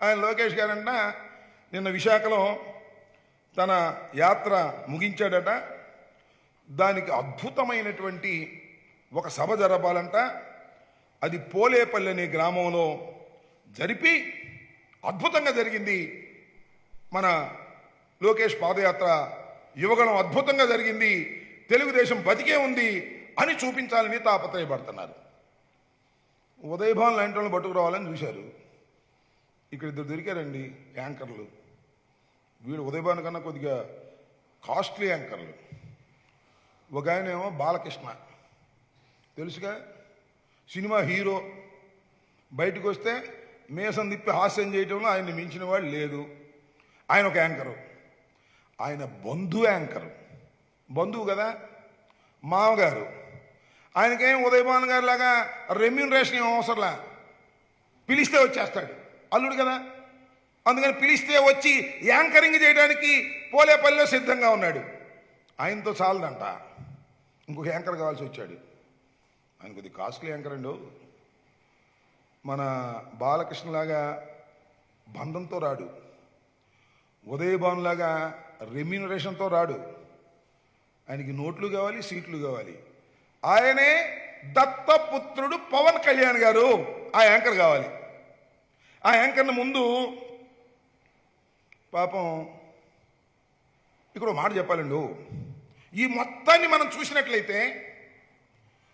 ఆయన లోకేష్ గారంట నిన్న విశాఖలో తన యాత్ర ముగించాడట. దానికి అద్భుతమైనటువంటి ఒక సభ జరపాలంట. అది పోలేపల్లి అనే గ్రామంలో జరిపి అద్భుతంగా జరిగింది. మన లోకేష్ పాదయాత్ర యువగణం అద్భుతంగా జరిగింది, తెలుగుదేశం బతికే ఉంది అని చూపించాలని తాపత్రయపడుతున్నారు. ఉదయభాన్ లాంటి వాళ్ళని పట్టుకురావాలని చూశారు. ఇక్కడ ఇద్దరు దొరికారండి యాంకర్లు. వీడు ఉదయభాన్ కన్నా కొద్దిగా కాస్ట్లీ యాంకర్లు. ఒక ఆయన ఏమో బాలకృష్ణ, తెలుసుగా, సినిమా హీరో. బయటకు వస్తే మేసం తిప్పి హాస్యం చేయటంలో ఆయన్ని మించిన వాడు లేదు. ఆయన ఒక యాంకరు. ఆయన యాంకరు, బంధువు కదా, మామగారు. ఆయనకేం ఉదయభాన్ గారి లాగా రెమ్యూనరేషన్ ఏం అవసరంలా, పిలిస్తే వచ్చేస్తాడు, అల్లుడు కదా. అందుకని పిలిస్తే వచ్చి యాంకరింగ్ చేయడానికి పోలేపల్లిలో సిద్ధంగా ఉన్నాడు. ఆయనతో చాలదంట, ఇంకొక యాంకర్ కావాల్సి వచ్చాడు. ఆయన కొద్ది కాస్ట్లీ యాంకర్ అండు. మన బాలకృష్ణలాగా బంధంతో రాడు, ఉదయభాన్ లాగా రెమ్యూనరేషన్తో రాడు. ఆయనకి నోట్లు కావాలి, సీట్లు కావాలి. ఆయనే దత్తపుత్రుడు పవన్ కళ్యాణ్ గారు, ఆ యాంకర్ కావాలి. ఆ యాంకర్ని ముందు పాపం ఇక్కడ మాట చెప్పాలండు. ఈ మొత్తాన్ని మనం చూసినట్లయితే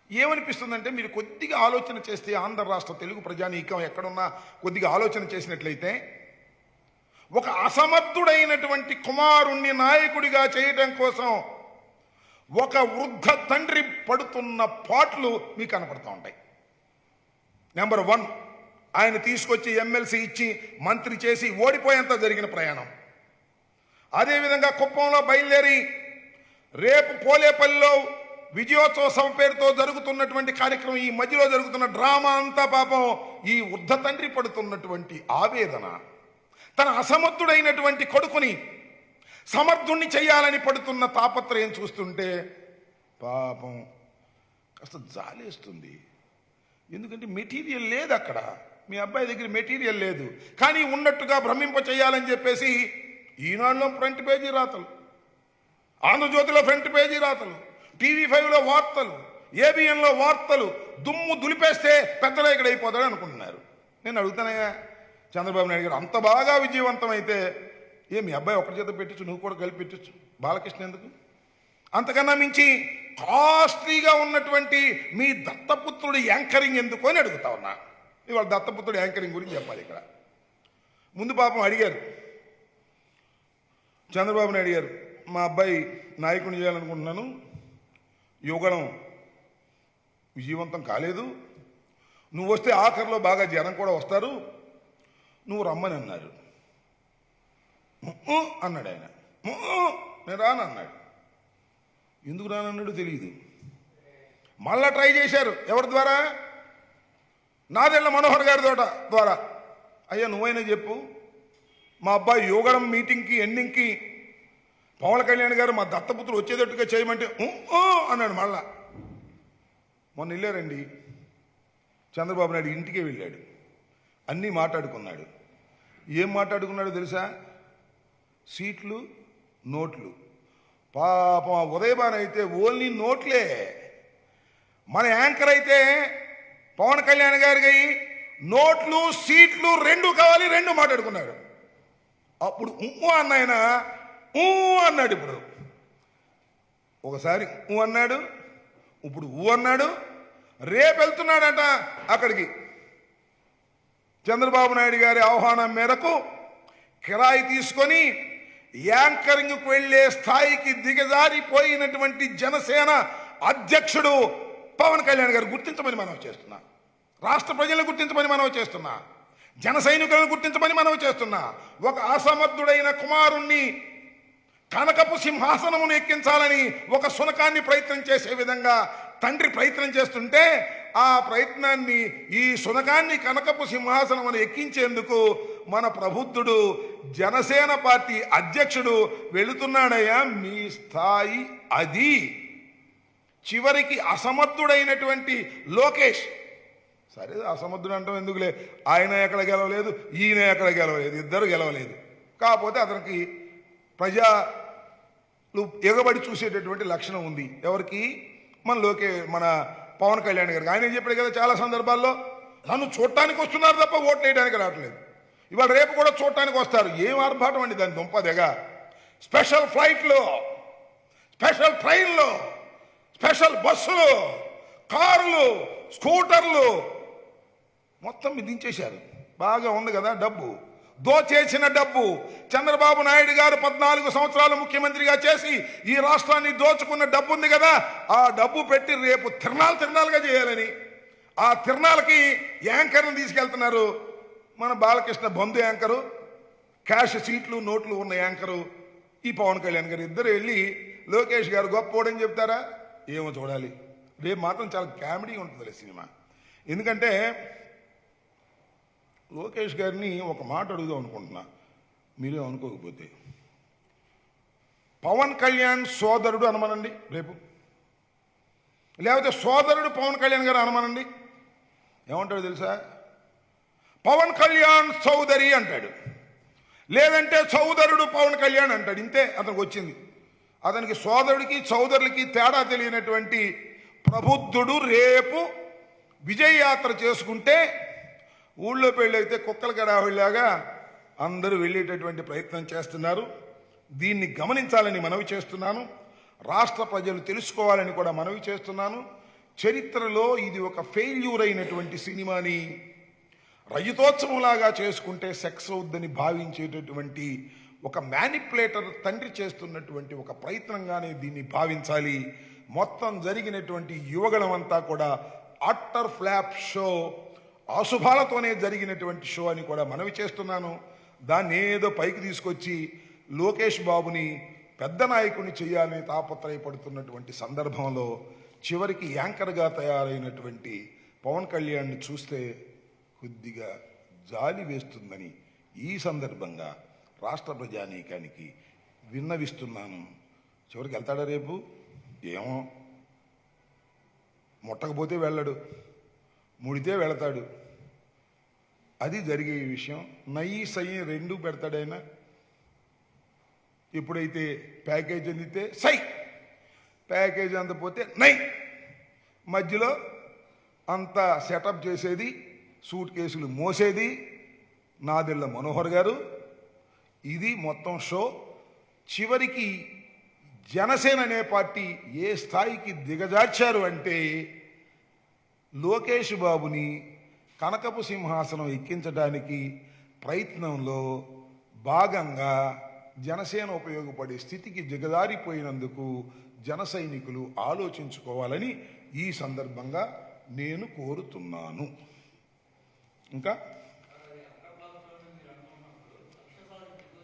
ఏమనిపిస్తుందంటే, మీరు కొద్దిగా ఆలోచన చేస్తే, ఆంధ్ర రాష్ట్ర తెలుగు ప్రజానీకం ఎక్కడున్నా కొద్దిగా ఆలోచన చేసినట్లయితే, ఒక అసమర్థుడైనటువంటి కుమారుణ్ణి నాయకుడిగా చేయటం కోసం ఒక వృద్ధ తండ్రి పడుతున్న పాటలు మీకు కనపడుతూ ఉంటాయి. నెంబర్ 1, ఆయన తీసుకొచ్చి ఎమ్మెల్సీ ఇచ్చి మంత్రి చేసి ఓడిపోయేంత జరిగిన ప్రయాణం. అదేవిధంగా కుప్పంలో బయలుదేరి రేపు పోలేపల్లిలో విజయోత్సవ సభ పేరుతో జరుగుతున్నటువంటి కార్యక్రమం, ఈ మధ్యలో జరుగుతున్న డ్రామా అంతా పాపం ఈ వృద్ధ తండ్రి పడుతున్నటువంటి ఆవేదన, తన అసమర్థుడైనటువంటి కొడుకుని సమర్థుణ్ణి చేయాలని పడుతున్న తాపత్రయం చూస్తుంటే పాపం కాస్త జాలేస్తుంది. ఎందుకంటే మెటీరియల్ లేదు అక్కడ. మీ అబ్బాయి దగ్గర మెటీరియల్ లేదు, కానీ ఉన్నట్టుగా భ్రమింప చేయాలని చెప్పేసి ఈనాడులో ఫ్రంట్ పేజీ రాతలు, ఆంధ్రజ్యోతిలో ఫ్రంట్ పేజీ రాతలు, TV5లో వార్తలు, ABNలో వార్తలు, దుమ్ము దులిపేస్తే పెద్ద నాయకుడు అయిపోతాడు అనుకుంటున్నారు. నేను అడుగుతానయ్యా, చంద్రబాబు నాయుడు గారు అంత బాగా విజయవంతమైతే మీ అబ్బాయి ఒకరి చేత పెట్టచ్చు, నువ్వు కూడా కలిపి పెట్టచ్చు, బాలకృష్ణ ఎందుకు? అంతకన్నా మించి కాస్ట్లీగా ఉన్నటువంటి మీ దత్తపుత్రుడు యాంకరింగ్ ఎందుకు అని అడుగుతా ఉన్నా. ఇవాళ దత్తపుత్రుడు యాంకరింగ్ గురించి చెప్పాలి. ఇక్కడ ముందు పాపం అడిగారు చంద్రబాబు నాయుడు గారు, మా అబ్బాయి నాయకుని చేయాలనుకుంటున్నాను, యువగణం విజయవంతం కాలేదు, నువ్వు వస్తే ఆఖరిలో బాగా జనం కూడా వస్తారు, నువ్వు రమ్మని అన్నారు. అన్నాడు ఆయన. నేను రానన్నాడు. ఎందుకు రానన్నాడు తెలియదు. మళ్ళా ట్రై చేశారు. ఎవరి ద్వారా? నాదెళ్ల మనోహర్ గారి ద్వారా. అయ్యా నువ్వైనా చెప్పు, మా అబ్బాయి యువగణం మీటింగ్కి ఎండింగ్కి పవన్ కళ్యాణ్ గారు మా దత్తపుత్రుడు వచ్చేటట్టుగా చేయమంటే అన్నాడు. మళ్ళా మొన్న వెళ్ళారండి, చంద్రబాబు నాయుడు ఇంటికే వెళ్ళాడు, అన్నీ మాట్లాడుకున్నాడు. ఏం మాట్లాడుకున్నాడో తెలుసా? సీట్లు, నోట్లు. పాపం ఉదయభాన్ అయితే ఓన్లీ నోట్లే. మన యాంకర్ అయితే పవన్ కళ్యాణ్ గారికి నోట్లు, సీట్లు 2 కావాలి, 2 మాట్లాడుకున్నాడు. అప్పుడు అన్నాయన అన్నాడు. ఇప్పుడు ఒకసారి అన్నాడు, ఇప్పుడు అన్నాడు. రేపు వెళ్తున్నాడట అక్కడికి. చంద్రబాబు నాయుడు గారి ఆహ్వానం మేరకు కిరాయి తీసుకొని యాంకరింగ్కు వెళ్లే స్థాయికి దిగజారిపోయినటువంటి జనసేన అధ్యక్షుడు పవన్ కళ్యాణ్ గారు గుర్తించమని మనం చేస్తున్నా, రాష్ట్ర ప్రజలను గుర్తించమని మనం చేస్తున్నా, జన సైనికులను గుర్తించమని మనం చేస్తున్నా. ఒక అసమర్థుడైన కుమారుణ్ణి కనకపు సింహాసనమును ఎక్కించాలని ఒక శునకాన్ని ప్రయత్నం చేసే విధంగా తండ్రి ప్రయత్నం చేస్తుంటే, ఆ ప్రయత్నాన్ని, ఈ శునకాన్ని కనకపు సింహాసనమును ఎక్కించేందుకు మన ప్రబుద్ధుడు జనసేన పార్టీ అధ్యక్షుడు వెళుతున్నాడయ్యా. మీ స్థాయి అది. చివరికి అసమర్థుడైనటువంటి లోకేష్ సరే అసమర్థుడు అంటాం ఎందుకులే, ఆయన ఎక్కడ గెలవలేదు, ఈయన ఎక్కడ గెలవలేదు, ఇద్దరు గెలవలేదు. కాకపోతే అతనికి ప్రజలు ఎగబడి చూసేటటువంటి లక్షణం ఉంది. ఎవరికి? మన పవన్ కళ్యాణ్ గారికి. ఆయన ఏం చెప్పాడు కదా చాలా సందర్భాల్లో, నన్ను చూడటానికి వస్తున్నారు తప్ప ఓట్లు వేయడానికి రావట్లేదు. ఇవాళ రేపు కూడా చూడటానికి వస్తారు. ఏం ఆర్భాటం అండి దాని దుంపదెగా. స్పెషల్ ఫ్లైట్లు, స్పెషల్ ట్రైన్లు, స్పెషల్ బస్సులు, కారులు, స్కూటర్లు మొత్తం దించేశారు. బాగా ఉంది కదా డబ్బు, దోచేసిన డబ్బు. చంద్రబాబు నాయుడు గారు 14 సంవత్సరాలు ముఖ్యమంత్రిగా చేసి ఈ రాష్ట్రాన్ని దోచుకున్న డబ్బు ఉంది కదా, ఆ డబ్బు పెట్టి రేపు తిరణాలుగా చేయాలని ఆ తిరణాలకి యాంకర్ని తీసుకెళ్తున్నారు. మన బాలకృష్ణ బంధు యాంకరు, క్యాష్ సీట్లు నోట్లు ఉన్న యాంకరు ఈ పవన్ కళ్యాణ్ గారు. ఇద్దరు వెళ్ళి లోకేష్ గారు గొప్పోడని చెప్తారా? ఏమో చూడాలి. రేపు మాత్రం చాలా కామెడీ ఉంటుంది సినిమా. ఎందుకంటే లోకేష్ గారిని ఒక మాట అడుగుదాం అనుకుంటున్నా, మీరే అనుకోకపోతే. పవన్ కళ్యాణ్ సోదరుడు అనమనండి రేపు, లేకపోతే సోదరుడు పవన్ కళ్యాణ్ గారు అనమనండి, ఏమంటాడు తెలుసా? పవన్ కళ్యాణ్ చౌదరి అంటాడు, లేదంటే సోదరుడు పవన్ కళ్యాణ్ అంటాడు. ఇంతే అతనికి వచ్చింది. అతనికి సోదరుడికి చౌదరులకి తేడా తెలియనటువంటి ప్రబుద్ధుడు రేపు విజయ యాత్ర చేసుకుంటే ఊళ్ళో పెళ్ళైతే కుక్కల గడావిలాగా అందరూ వెళ్ళేటటువంటి ప్రయత్నం చేస్తున్నారు. దీన్ని గమనించాలని మనవి చేస్తున్నాను. రాష్ట్ర ప్రజలు తెలుసుకోవాలని కూడా మనవి చేస్తున్నాను. చరిత్రలో ఇది ఒక ఫెయిల్యూర్ అయినటువంటి సినిమాని రజతోత్సవంలాగా చేసుకుంటే సెక్స్ అవుద్దని భావించేటటువంటి ఒక మ్యానిపులేటర్ తండ్రి చేస్తున్నటువంటి ఒక ప్రయత్నంగానే దీన్ని భావించాలి. మొత్తం జరిగినటువంటి యువగణమంతా కూడా అట్టర్ ఫ్లాప్ షో, అశుభాలతోనే జరిగినటువంటి షో అని కూడా మనవి చేస్తున్నాను. దాన్ని ఏదో పైకి తీసుకొచ్చి లోకేష్ బాబుని పెద్ద నాయకుడిని చేయాలని తాపత్రయపడుతున్నటువంటి సందర్భంలో చివరికి యాంకర్గా తయారైనటువంటి పవన్ కళ్యాణ్ని చూస్తే కొద్దిగా జాలి వేస్తుందని ఈ సందర్భంగా రాష్ట్ర ప్రజానీకానికి విన్నవిస్తున్నాను. చివరికి వెళ్తాడా రేపు? ఏమో, ముట్టకపోతే వెళ్ళడు, ముడితే వెళతాడు. అది జరిగే విషయం. నయ్యి సయ్యి రెండు పెడతాడైనా. ఎప్పుడైతే ప్యాకేజ్ అందితే సై, ప్యాకేజ్ అందపోతే నై, మధ్యలో అంతా సెటప్ చేసేది, సూట్ కేసులు మోసేది నాదెళ్ల మనోహర్ గారు. ఇది మొత్తం షో. చివరికి జనసేన అనే పార్టీ ఏ స్థాయికి దిగజార్చారు అంటే లోకేష్ బాబుని కనకపు సింహాసనం ఎక్కించడానికి ప్రయత్నంలో భాగంగా జనసేన ఉపయోగపడే స్థితికి దిగజారిపోయినందుకు జన సైనికులు ఆలోచించుకోవాలని ఈ సందర్భంగా నేను కోరుతున్నాను. ఇంకా